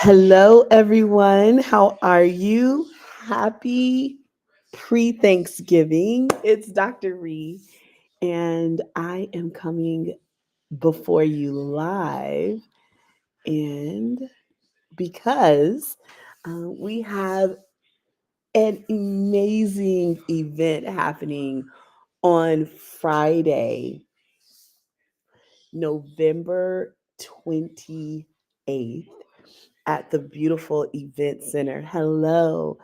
Hello, everyone. How are you? Happy pre Thanksgiving. It's Dr. Ree, and I am coming before you live. And because we have an amazing event happening on Friday, November 28th. At the beautiful event center. Hello.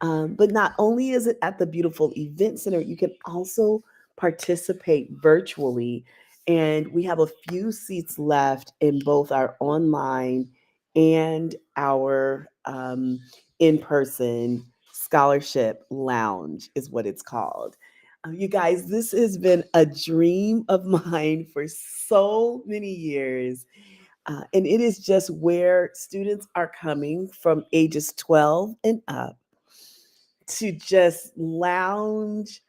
But not only is it at the beautiful event center, you can also participate virtually. And we have a few seats left in both our online and our in person scholarship lounge, is what it's called. You guys, this has been a dream of mine for so many years, and it is just where students are coming from ages 12 and up to just lounge,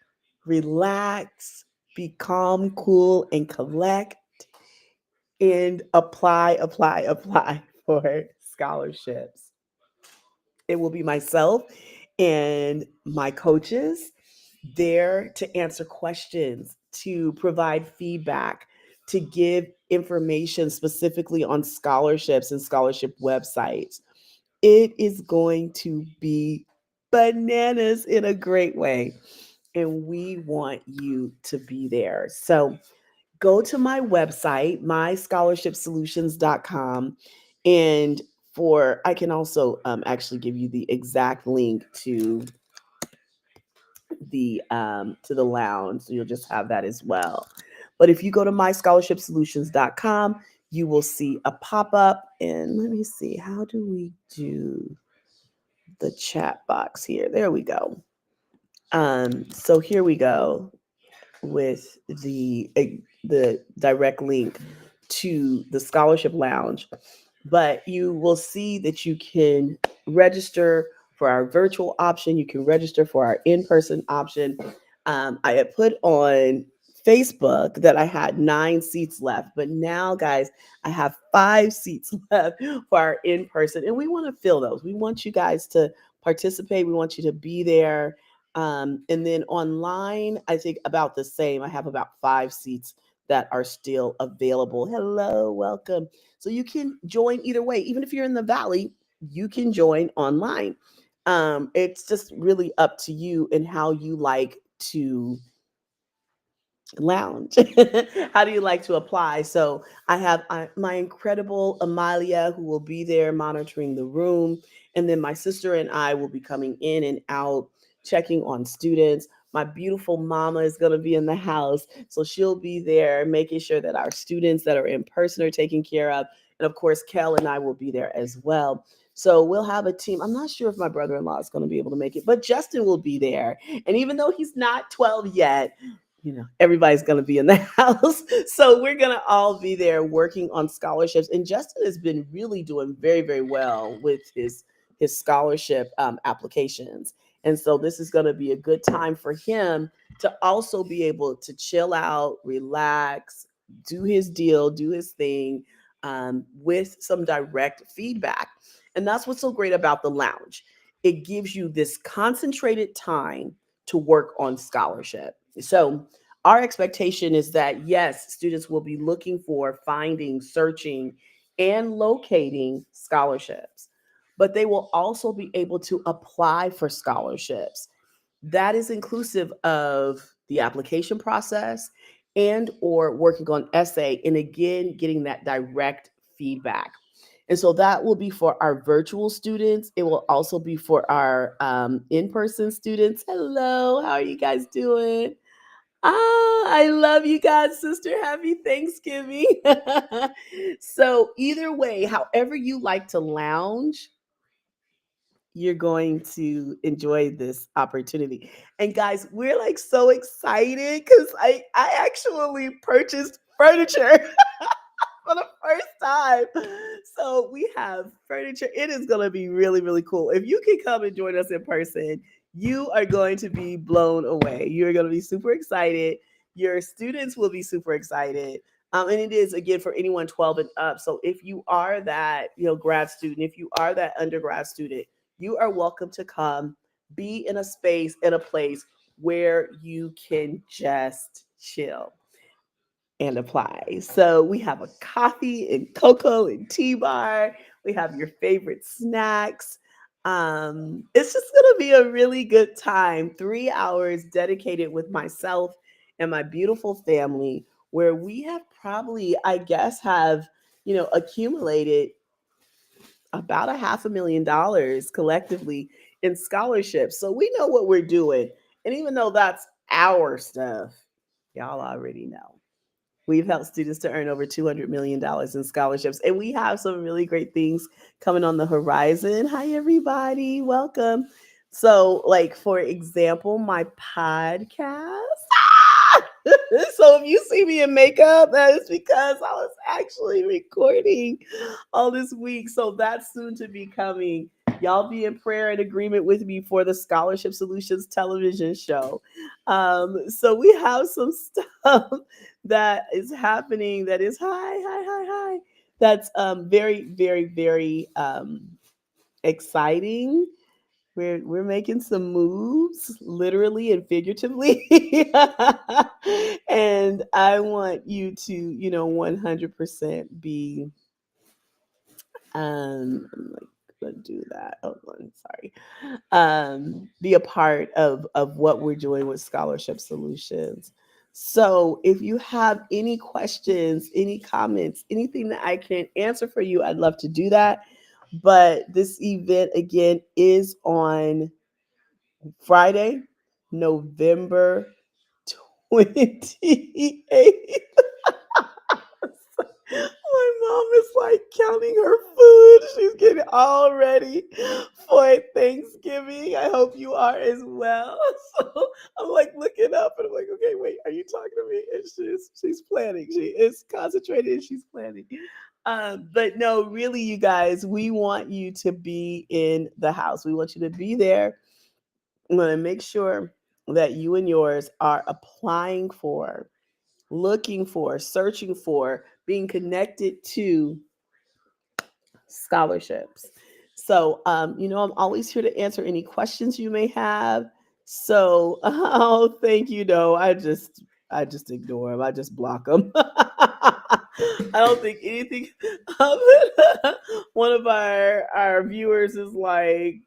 relax, be calm, cool, and collect, and apply for scholarships. It will be myself and my coaches there to answer questions, to provide feedback, to give information specifically on scholarships and scholarship websites. It is going to be bananas in a great way. And we want you to be there. So go to my website, myscholarshipsolutions.com. And I can also actually give you the exact link to the lounge. So you'll just have that as well. But if you go to myscholarshipsolutions.com, you will see a pop-up. And let me see, how do we do the chat box here? There we go. So here we go with the direct link to the scholarship lounge. But you will see that you can register for our virtual option. You can register for our in-person option. I had put on Facebook that I had 9 seats left, but now, guys, I have 5 seats left for our in-person, and we want to fill those. We want you guys to participate. We want you to be there. And then online, I think about the same. I have about 5 seats that are still available. Hello, welcome. So you can join either way. Even if you're in the Valley, you can join online. It's just really up to you and how you like to lounge. How do you like to apply? So I have my incredible Amalia who will be there monitoring the room. And then my sister and I will be coming in and out, checking on students. My beautiful mama is going to be in the house. So she'll be there making sure that our students that are in person are taken care of. And of course, Kel and I will be there as well. So we'll have a team. I'm not sure if my brother-in-law is going to be able to make it, but Justin will be there. And even though he's not 12 yet, everybody's going to be in the house. So we're going to all be there working on scholarships. And Justin has been really doing very, very well with his scholarship applications. And so this is going to be a good time for him to also be able to chill out, relax, do his deal, do his thing, with some direct feedback. And that's what's so great about the lounge. It gives you this concentrated time to work on scholarship. So our expectation is that, yes, students will be looking for, finding, searching, and locating scholarships, but they will also be able to apply for scholarships. That is inclusive of the application process and or working on essay, and again, getting that direct feedback. And so that will be for our virtual students. It will also be for our in-person students. Hello, how are you guys doing? I love you guys, sister. Happy Thanksgiving. So, either way, however you like to lounge, you're going to enjoy this opportunity. And guys, we're like so excited because I actually purchased furniture for the first time. So we have furniture. It is going to be really, really cool. If you can come and join us in person, you are going to be blown away. You're going to be super excited. Your students will be super excited. And it is again for anyone 12 and up. So if you are that, grad student, if you are that undergrad student, you are welcome to come be in a space, in a place where you can just chill and apply. So we have a coffee and cocoa and tea bar. We have your favorite snacks. It's just gonna be a really good time. 3 hours dedicated with myself and my beautiful family, where we have probably, I guess, have accumulated about a $500,000 collectively in scholarships. So we know what we're doing. And even though that's our stuff, y'all already know. We've helped students to earn over $200 million in scholarships, and we have some really great things coming on the horizon. Hi, everybody. Welcome. So, like, for example, my podcast. So, if you see me in makeup, that is because I was actually recording all this week. So, that's soon to be coming. Y'all be in prayer and agreement with me for the Scholarship Solutions television show. So, we have some stuff that is happening that is hi. That's very, very, very exciting. We're making some moves, literally and figuratively. And I want you to, 100% be I'm like gonna do that. Oh, I'm sorry. Be a part of what we're doing with Scholarship Solutions. So if you have any questions, any comments, anything that I can answer for you, I'd love to do that. But this event again is on Friday, November 28th. My mom is like counting her food. She's getting all ready for Thanksgiving. I hope you are as well. So I'm like looking up and I'm like, okay, wait, are you talking to me? And she's planning. She is concentrated and she's planning. But no, really, you guys, we want you to be in the house. We want you to be there. I'm going to make sure that you and yours are applying for, looking for, searching for, being connected to scholarships. So, I'm always here to answer any questions you may have. So, oh, thank you. No, I just ignore them. I just block them. I don't think anything of it. One of our viewers is like,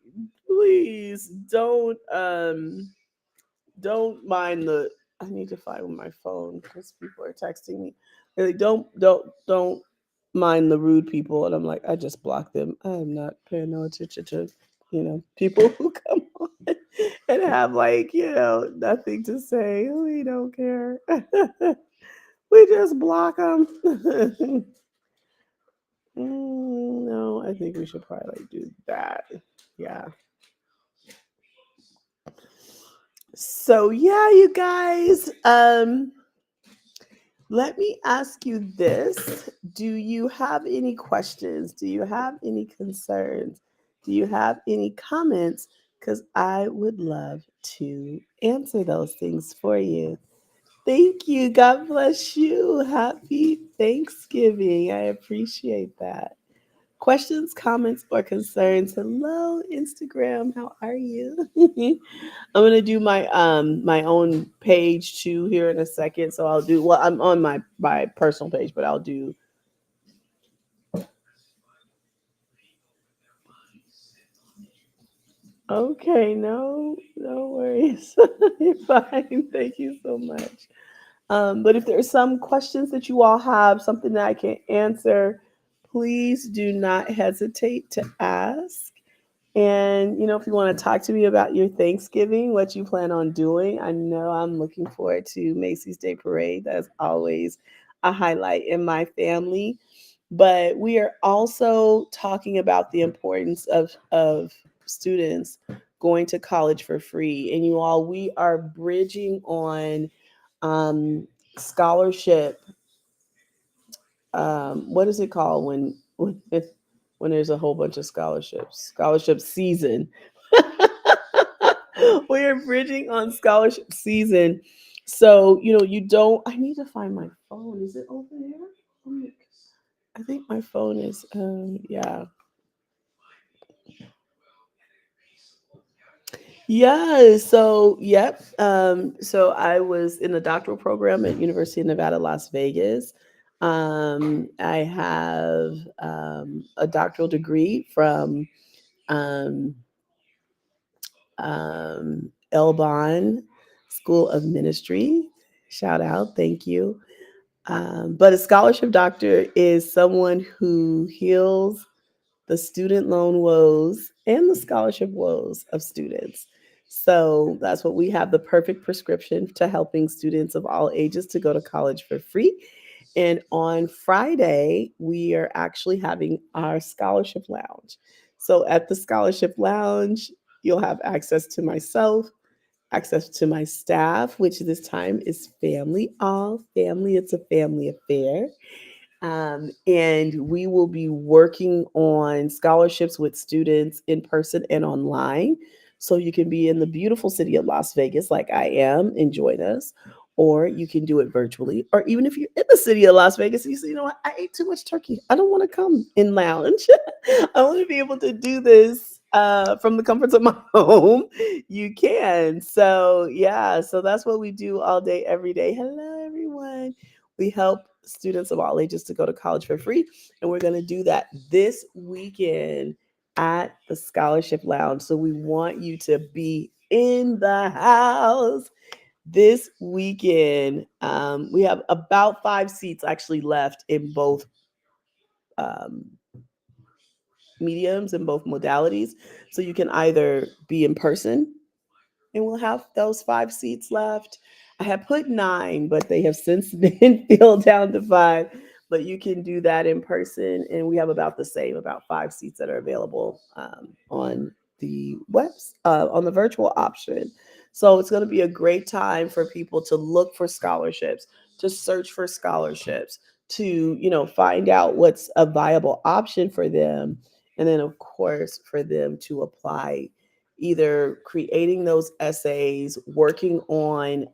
please don't mind the. I need to find my phone because people are texting me. They're like, don't mind the rude people, and I'm like, I just block them. I'm not paying no attention to people who come on and have like nothing to say. We don't care. We just block them. No, I think we should probably like do that. Yeah. So yeah, you guys. Let me ask you this. Do you have any questions? Do you have any concerns? Do you have any comments? Because I would love to answer those things for you. Thank you. God bless you. Happy Thanksgiving. I appreciate that. Questions, comments, or concerns? Hello, Instagram. How are you? I'm gonna do my own page too here in a second. So I'll do well. I'm on my personal page, but I'll do. Okay, no worries. You're fine. Thank you so much. But if there's some questions that you all have, something that I can answer, please do not hesitate to ask. And, if you want to talk to me about your Thanksgiving, what you plan on doing, I know I'm looking forward to Macy's Day Parade. That's always a highlight in my family. But we are also talking about the importance of students going to college for free. And you all, we are bridging on scholarship. What is it called when there's a whole bunch of scholarships? Scholarship season. We are bridging on scholarship season So, you don't, I need to find my phone. Is it over there? Oh, I think my phone is, yeah. Yeah. So, yep. So I was in the doctoral program at University of Nevada, Las Vegas. I have a doctoral degree from um, Elbon School of Ministry. Shout out. Thank you. But a scholarship doctor is someone who heals the student loan woes and the scholarship woes of students. So that's what we have, the perfect prescription to helping students of all ages to go to college for free. And on Friday, we are actually having our scholarship lounge. So at the scholarship lounge, you'll have access to myself, access to my staff, which this time is family, all family. It's a family affair. And we will be working on scholarships with students in person and online. So you can be in the beautiful city of Las Vegas, like I am, and join us. Or you can do it virtually. Or even if you're in the city of Las Vegas and you say, you know what, I ate too much turkey. I don't want to come in lounge. I want to be able to do this from the comforts of my home. You can. So, yeah. So that's what we do all day, every day. Hello, everyone. We help students of all ages to go to college for free. And we're going to do that this weekend at the Scholarship Lounge. So we want you to be in the house this weekend. We have about 5 seats actually left in both um, mediums, in both modalities. So you can either be in person and we'll have those 5 seats left. I had put 9, but they have since been filled down to 5. But you can do that in person, and we have about the same, about 5 seats that are available on the on the virtual option. So it's going to be a great time for people to look for scholarships, to search for scholarships, to find out what's a viable option for them, and then of course for them to apply, either creating those essays, working on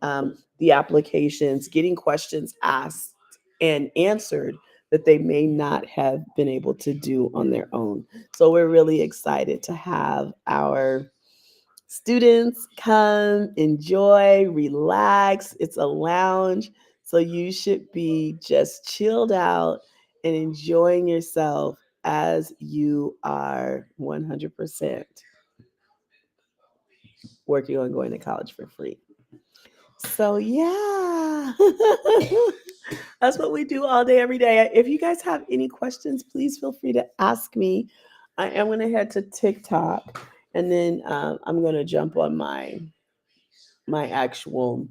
the applications, getting questions asked and answered that they may not have been able to do on their own. So we're really excited to have our students come, enjoy, relax. It's a lounge. So you should be just chilled out and enjoying yourself as you are 100% working on going to college for free. So yeah, that's what we do all day, every day. If you guys have any questions, please feel free to ask me. I am going to head to TikTok, and then I'm going to jump on my actual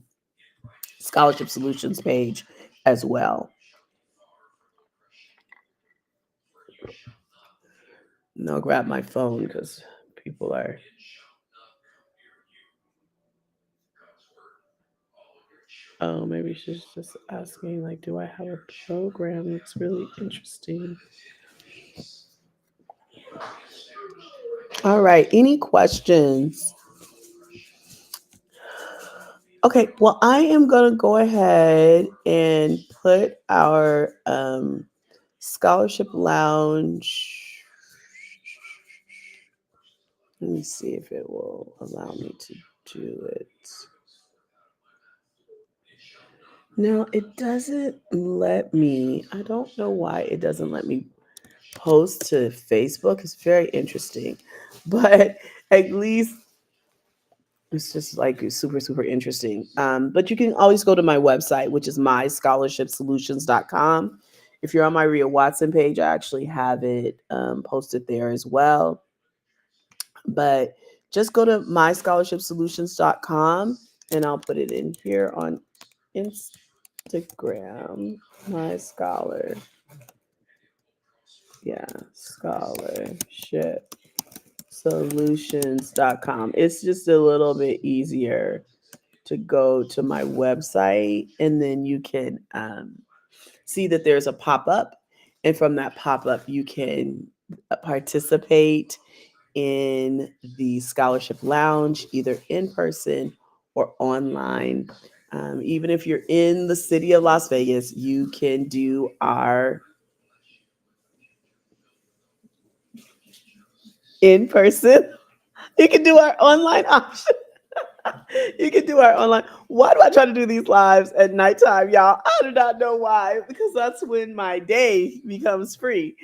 scholarship solutions page as well. And I'll grab my phone because people are. Oh, maybe she's just asking, like, do I have a program that's really interesting? All right. Any questions? Okay. Well, I am going to go ahead and put our scholarship lounge. Let me see if it will allow me to do it. No, it doesn't let me. I don't know why it doesn't let me post to Facebook. It's very interesting. But at least it's just like super, super interesting. But you can always go to my website, which is myscholarshipsolutions.com. If you're on my Rhea Watson page, I actually have it posted there as well. But just go to myscholarshipsolutions.com, and I'll put it in here on Instagram. My scholar. Yeah, scholarship solutions.com. It's just a little bit easier to go to my website, and then you can see that there's a pop-up, and from that pop-up you can participate in the scholarship lounge either in person or online. Even if you're in the city of Las Vegas, you can do our in person. You can do our online option. You can do our online. Why do I try to do these lives at nighttime, y'all? I do not know why, because that's when my day becomes free.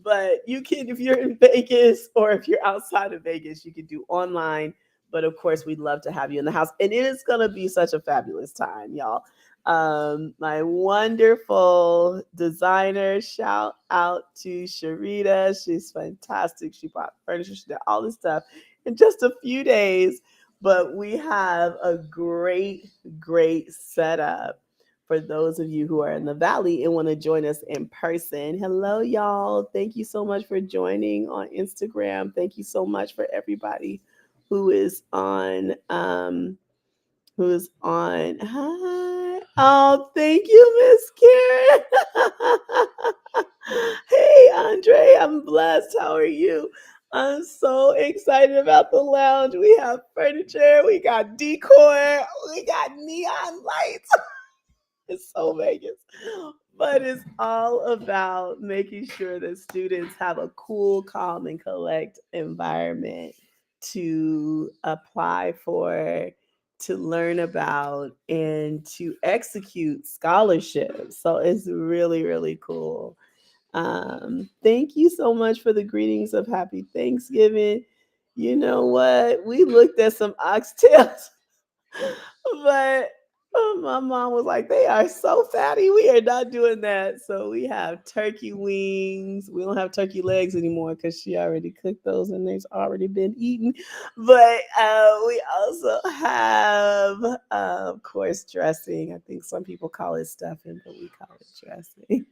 But you can, if you're in Vegas or if you're outside of Vegas, you can do online. But of course, we'd love to have you in the house. And it is going to be such a fabulous time, y'all. My wonderful designer, shout out to Sharita. She's fantastic. She bought furniture, she did all this stuff in just a few days, but we have a great setup for those of you who are in the valley and want to join us in person. Hello, y'all. Thank you so much for joining on Instagram. Thank you so much for everybody who is on who's on. Hi. Oh, thank you, Miss Karen. Hey, Andre, I'm blessed. How are you? I'm so excited about the lounge. We have furniture, we got decor, we got neon lights. It's so Vegas. But it's all about making sure that students have a cool, calm, and collect environment to apply for, to learn about, and to execute scholarships. So it's really cool. Thank you so much for the greetings of happy Thanksgiving. You know what? We looked at some oxtails, but my mom was like, they are so fatty. We are not doing that. So we have turkey wings. We don't have turkey legs anymore because she already cooked those and they've already been eaten. But we also have, of course, dressing. I think some people call it stuffing, but we call it dressing.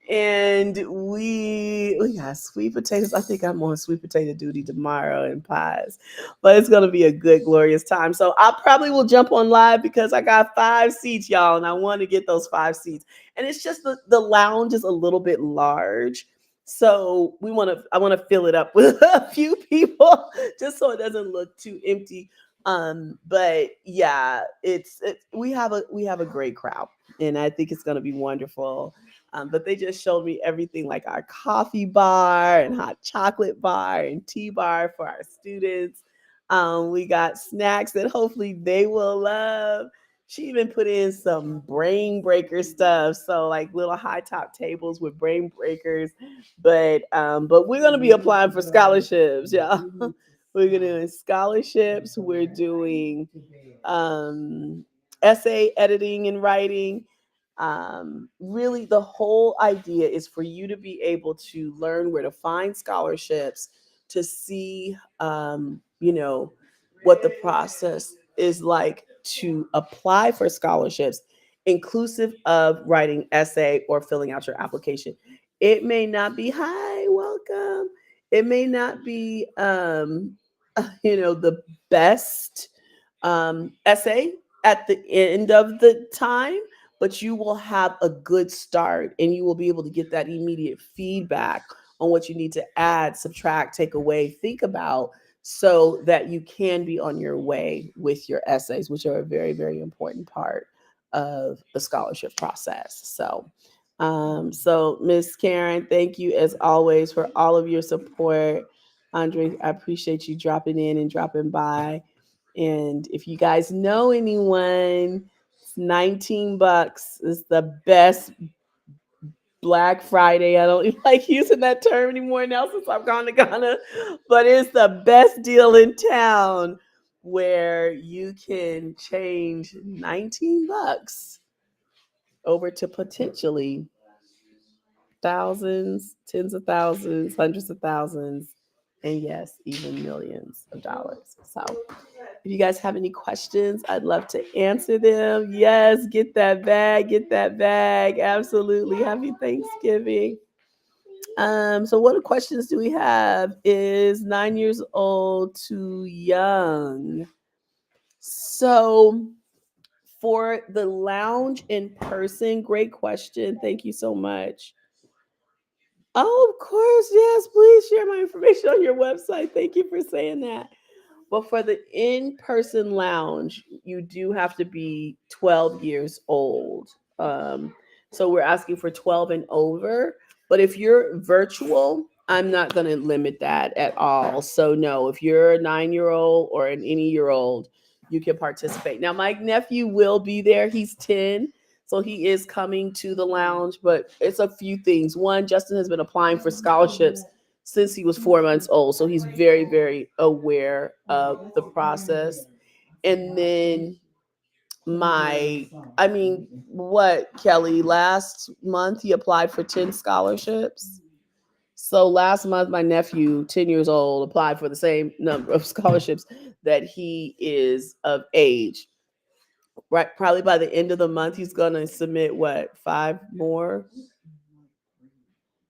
And we got sweet potatoes. I think I'm on sweet potato duty tomorrow and pies, but it's gonna be a good, glorious time. So I probably will jump on live because I got 5 seats, y'all, and I want to get those 5 seats. And it's just the lounge is a little bit large. So I want to fill it up with a few people just so it doesn't look too empty. But yeah, we have a great crowd, and I think it's gonna be wonderful. But they just showed me everything, like our coffee bar and hot chocolate bar and tea bar for our students. We got snacks that hopefully they will love. She even put in some brain breaker stuff, so like little high top tables with brain breakers. But we're gonna be applying for scholarships, yeah. We're gonna do scholarships. We're doing um, essay editing and writing. Really, the whole idea is for you to be able to learn where to find scholarships, to see, what the process is like to apply for scholarships, inclusive of writing essay or filling out your application. It may not be hi, welcome. It may not be, the best essay at the end of the time, but you will have a good start and you will be able to get that immediate feedback on what you need to add, subtract, take away, think about, so that you can be on your way with your essays, which are a very important part of the scholarship process. So Miss Karen, thank you as always for all of your support. Andre, I appreciate you dropping in and dropping by. And if you guys know anyone, it's 19 bucks. It's the best Black Friday. I don't like using that term anymore now since I've gone to Ghana, but it's the best deal in town where you can change 19 bucks over to potentially thousands, tens of thousands, hundreds of thousands, and yes, even millions of dollars. So if you guys have any questions, I'd love to answer them. Yes, get that bag, get that bag. Absolutely. Happy Thanksgiving. So what questions do we have? Is 9 years old too young? So for the lounge in person, great question. Thank you so much. Oh, of course, yes. Please share my information on your website. Thank you for saying that. But for the in-person lounge, you do have to be 12 years old. Um, so we're asking for 12 and over. But if you're virtual, I'm not going to limit that at all. So no, if you're a 9-year old or an any year old, you can participate. Now, my nephew will be there. He's 10. So he is coming to the lounge, but it's a few things. One, Justin has been applying for scholarships since he was 4 months old. So he's very, very aware of the process. And then my, I mean, what, Kelly, last month he applied for 10 scholarships. So last month, my nephew, 10 years old, applied for the same number of scholarships that he is of age. Right, probably by the end of the month, he's gonna submit what, five more,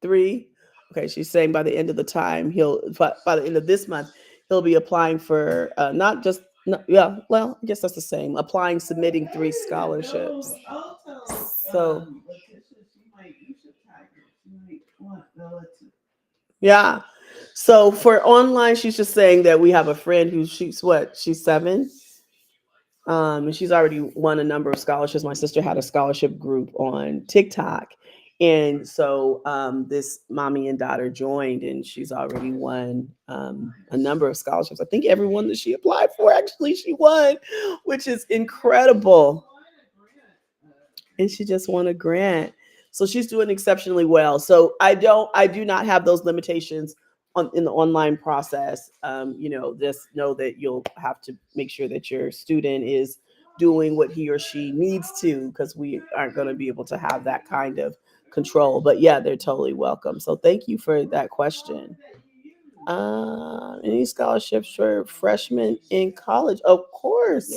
three. Okay, she's saying by the end of the time by the end of this month he'll be applying for not just no, yeah, well, I guess that's the same, applying, submitting three scholarships. So yeah, so for online, she's just saying that we have a friend who, she's 7. And she's already won a number of scholarships. My sister had a scholarship group on TikTok. And so this mommy and daughter joined, and she's already won a number of scholarships. I think every one that she applied for, actually, she won, which is incredible. And she just won a grant. So she's doing exceptionally well. So I do not have those limitations in the online process. Just know that you'll have to make sure that your student is doing what he or she needs to, because we aren't going to be able to have that kind of control. But yeah, they're totally welcome. So thank you for that question. Any scholarships for freshmen in college? Of course.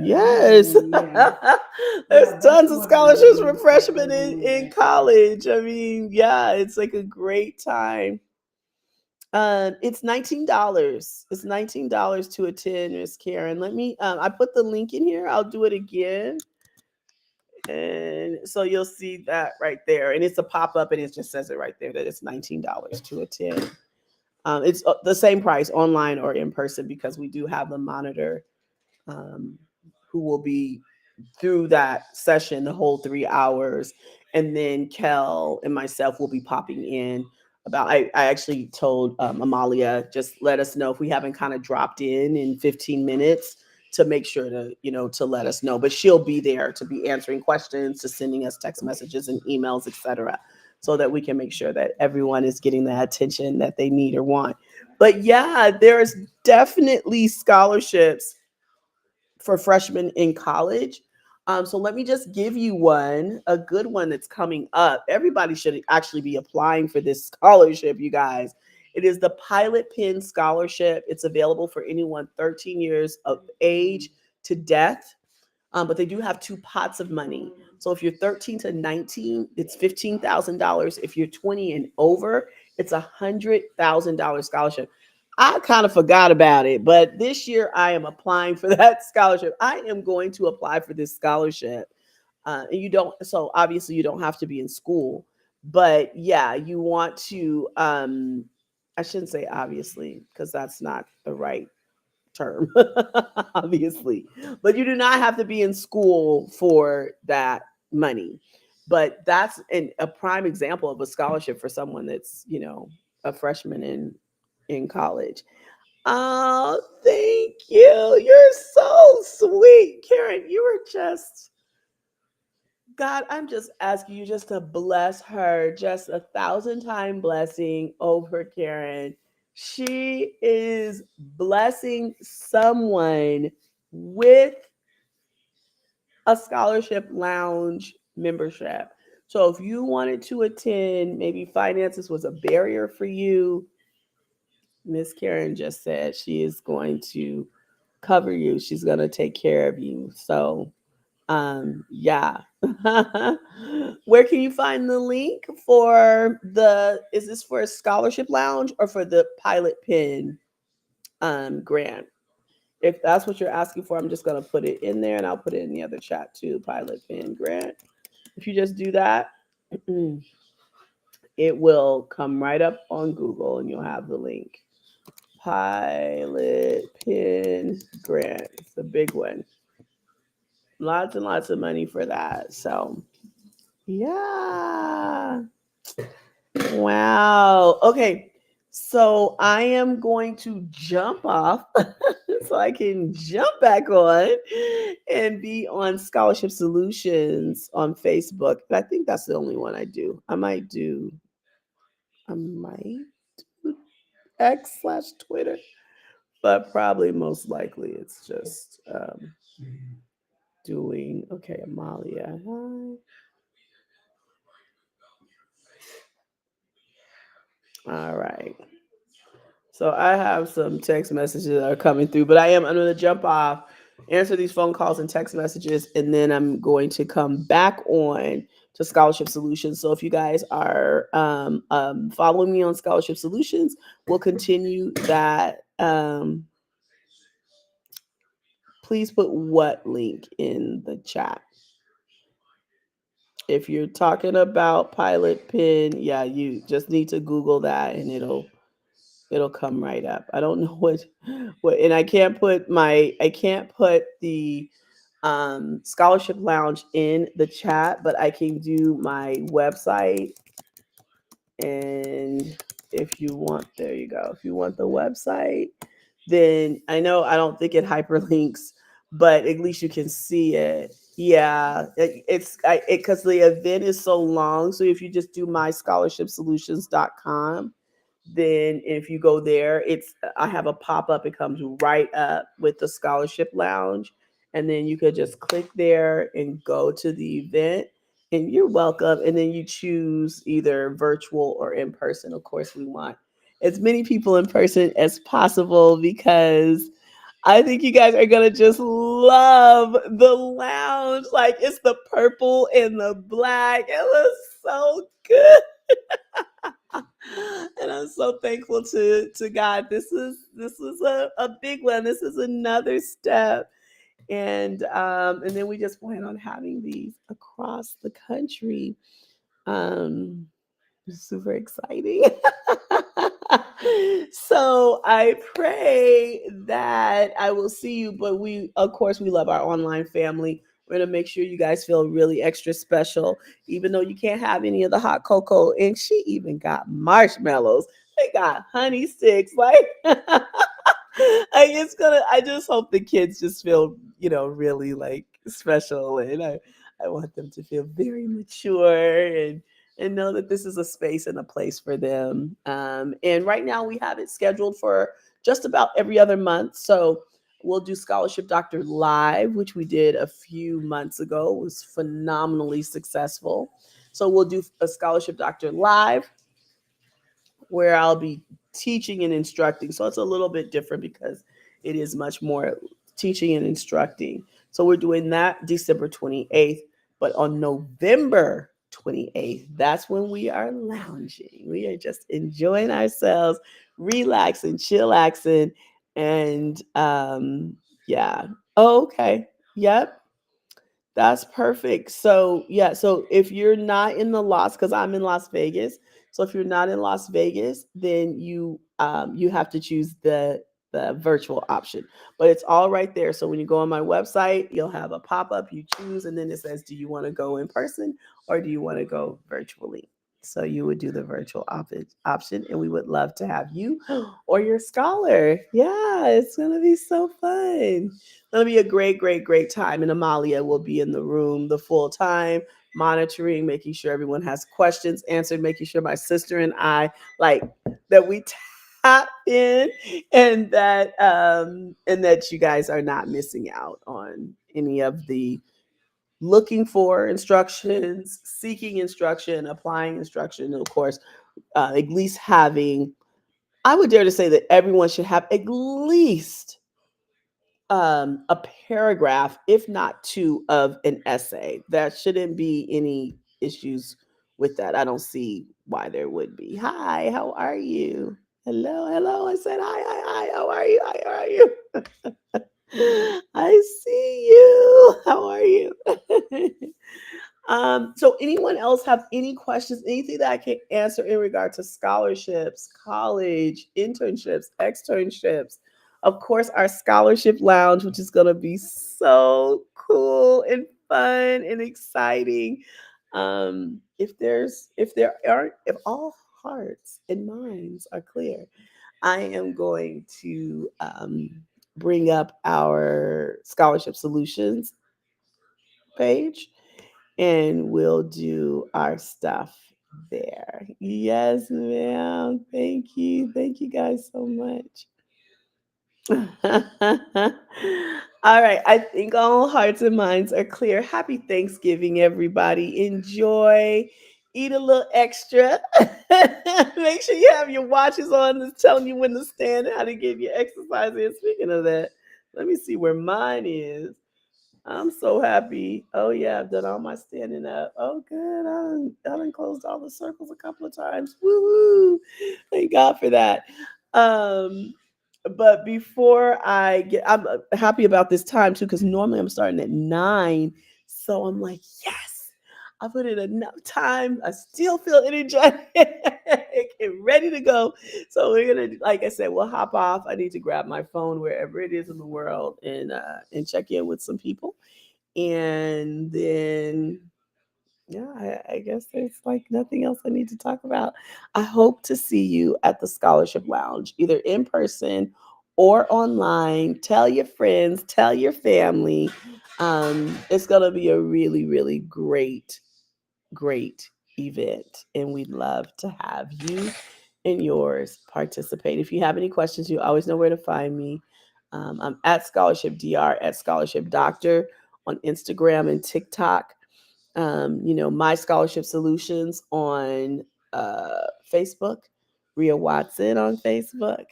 Yes. There's tons of scholarships for freshmen in college. I mean, yeah, it's like a great time. It's $19. It's $19 to attend, Miss Karen. Let me I put the link in here. I'll do it again. And so you'll see that right there. And it's a pop-up, and it just says it right there that it's $19 to attend. It's the same price online or in person, because we do have the monitor um, who will be through that session the whole 3 hours. And then Kel and myself will be popping in about, I actually told Amalia, just let us know if we haven't kind of dropped in 15 minutes, to make sure to, to let us know. But she'll be there to be answering questions, to sending us text messages and emails, etc., so that we can make sure that everyone is getting the attention that they need or want. But yeah, there's definitely scholarships for freshmen in college. So let me just give you a good one that's coming up. Everybody should actually be applying for this scholarship, you guys. It is the Pilot Pen Scholarship. It's available for anyone 13 years of age to death. But they do have two pots of money. So if you're 13 to 19, it's $15,000. If you're 20 and over, it's $100,000 scholarship. I kind of forgot about it, but this year I am applying for that scholarship. I am going to apply for this scholarship. And you don't, so obviously you don't have to be in school, but yeah, you want to, I shouldn't say obviously, because that's not the right term, obviously. But you do not have to be in school for that money. But that's a prime example of a scholarship for someone that's, a freshman in college. Oh, thank you. You're so sweet, Karen. You were just, God, I'm just asking you just to bless her, just 1,000-time blessing over Karen. She is blessing someone with a scholarship lounge membership. So if you wanted to attend, maybe finances was a barrier for you, Miss Karen just said she is going to cover you. She's going to take care of you. So yeah. Where can you find the link for is this for a scholarship lounge or for the Pilot Pen grant? If that's what you're asking for, I'm just going to put it in there, and I'll put it in the other chat too. Pilot Pen grant. If you just do that, it will come right up on Google, and you'll have the link. Pilot Pin Grant. It's a big one. Lots and lots of money for that. So, yeah. Wow. Okay. So I am going to jump off so I can jump back on and be on Scholarship Solutions on Facebook. And I think that's the only one I do. I might do X/Twitter, but probably most likely it's just doing, okay, Amalia. Hi. All right. So I have some text messages that are coming through, but I'm going to jump off, answer these phone calls and text messages, and then I'm going to come back on to Scholarship Solutions. So if you guys are following me on Scholarship Solutions, we'll continue that. Please put what link in the chat. If you're talking about Pilot Pin, yeah, you just need to Google that and it'll come right up. I don't know what, and I can't put the Scholarship Lounge in the chat, but I can do my website. And if you want, there you go. If you want the website, then I know I don't think it hyperlinks, but at least you can see it. Yeah, it's because the event is so long. So if you just do myscholarshipsolutions.com, then if you go there, it's I have a pop-up. It comes right up with the Scholarship Lounge, and then you could just click there and go to the event, and you're welcome. And then you choose either virtual or in person. Of course, we want as many people in person as possible because I think you guys are gonna just love the lounge. Like it's the purple and the black. It was so good. And I'm so thankful to God. This is a big one. This is another step. And then we just plan on having these across the country. Um Super exciting. So I pray that I will see you, but of course, we love our online family. We're going to make sure you guys feel really extra special, even though you can't have any of the hot cocoa. And she even got marshmallows. They got honey sticks. Like, I just hope the kids just feel, really like special. And I want them to feel very mature and know that this is a space and a place for them. And right now we have it scheduled for just about every other month. So we'll do Scholarship Doctor Live, which we did a few months ago. It was phenomenally successful. So we'll do a Scholarship Doctor Live where I'll be teaching and instructing. So it's a little bit different because it is much more teaching and instructing. So we're doing that December 28th. But on November 28th, that's when we are lounging. We are just enjoying ourselves, relaxing, chillaxing. And yeah. Oh, okay. Yep. That's perfect. So yeah, so if you're not in the because I'm in Las Vegas, so if you're not in Las Vegas, then you have to choose the virtual option. But it's all right there. So when you go on my website, you'll have a pop-up, you choose, and then it says, do you want to go in person or do you want to go virtually? So you would do the virtual option, and we would love to have you or your scholar. Yeah, it's gonna be so fun. It'll be a great, great, great time. And Amalia will be in the room the full time, monitoring, making sure everyone has questions answered, making sure my sister and I like that we tap in and that you guys are not missing out on any of the looking for instructions, seeking instruction, applying instruction, and of course, at least having. I would dare to say that everyone should have at least a paragraph, if not two, of an essay. There shouldn't be any issues with that. I don't see why there would be. Hi, how are you? Hello, hello. I said hi, hi, hi. How are you? Hi, how are you? I see you. How are you? So anyone else have any questions, anything that I can answer in regard to scholarships, college, internships, externships? Of course, our scholarship lounge, which is going to be so cool and fun and exciting. If all hearts and minds are clear, I am going to bring up our scholarship solutions page and we'll do our stuff there. Yes, ma'am. Thank you. Thank you guys so much. All right. I think all hearts and minds are clear. Happy Thanksgiving, everybody. Enjoy. Eat a little extra. Make sure you have your watches on that's telling you when to stand and how to get your exercise in. Speaking of that, let me see where mine is. I'm so happy. Oh yeah, I've done all my standing up. Oh good. I done closed all the circles a couple of times. Woo! Thank God for that. Um, but before I'm happy about this time too, because normally I'm starting at 9. So I'm like, yes, I put in enough time. I still feel energetic and ready to go. So we're gonna, like I said, we'll hop off. I need to grab my phone wherever it is in the world and check in with some people, and then yeah, I guess there's like nothing else I need to talk about. I hope to see you at the Scholarship Lounge, either in person or online. Tell your friends, tell your family. It's gonna be a really, really great event, and we'd love to have you and yours participate. If you have any questions, you always know where to find me. I'm at Scholarship Dr. at Scholarship Doctor on Instagram and TikTok. My scholarship solutions on Facebook, Rhea Watson on Facebook,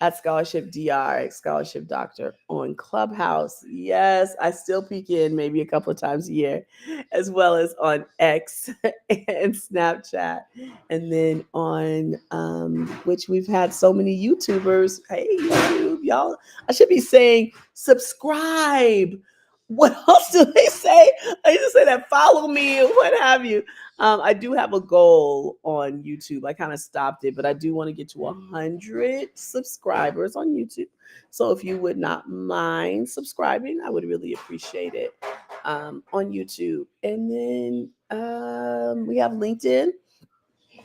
at Scholarship Dr. Scholarship Doctor on Clubhouse. Yes, I still peek in maybe a couple of times a year, as well as on X and Snapchat. And then on which we've had so many YouTubers. Hey, YouTube, y'all. I should be saying subscribe. What else do they say? I used to say that follow me and what have you. I do have a goal on YouTube. I kind of stopped it, but I do want to get to 100 subscribers on YouTube. So if you would not mind subscribing, I would really appreciate it on YouTube. And then we have LinkedIn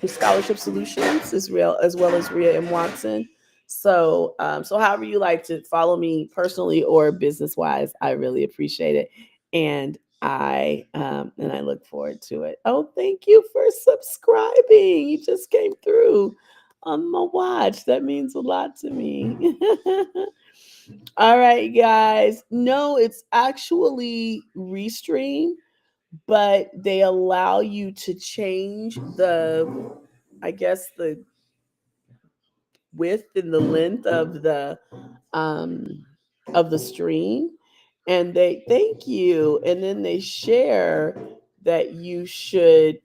with Scholarship Solutions, as well as Rhea M. Watson. So however you like to follow me personally or business wise, I really appreciate it, and I look forward to it. Oh, thank you for subscribing. You just came through on my watch. That means a lot to me. All right, guys. No, it's actually Restream, but they allow you to change I guess the width and the length um of the stream, and they thank you, and then they share that you should,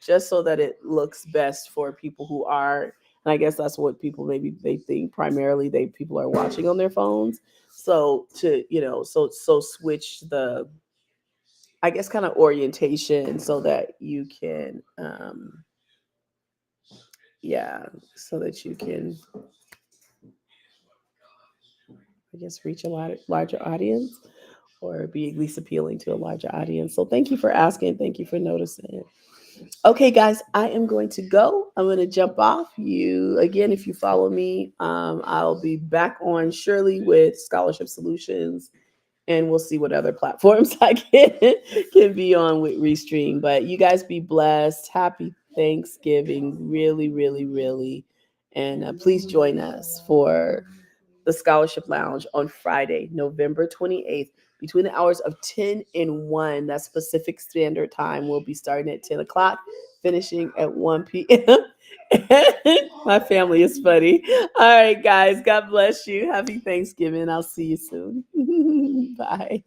just so that it looks best for people who are, and I guess that's what people, maybe they think primarily they people are watching on their phones. So to, so switch the, I guess, kind of orientation so that you can yeah, so that you can, I guess, reach a larger audience, or be at least appealing to a larger audience. So thank you for asking. Thank you for noticing. Okay, guys, I am going to go. I'm going to jump off. You again, if you follow me, I'll be back on surely with Scholarship Solutions, and we'll see what other platforms I can be on with Restream. But you guys be blessed. Happy Thanksgiving, really, really, really, and please join us for the Scholarship Lounge on Friday, November 28th, between the hours of 10 and 1. That's Pacific Standard Time. We'll be starting at 10 o'clock, finishing at 1 p.m. My family is funny. All right, guys. God bless you. Happy Thanksgiving. I'll see you soon. Bye.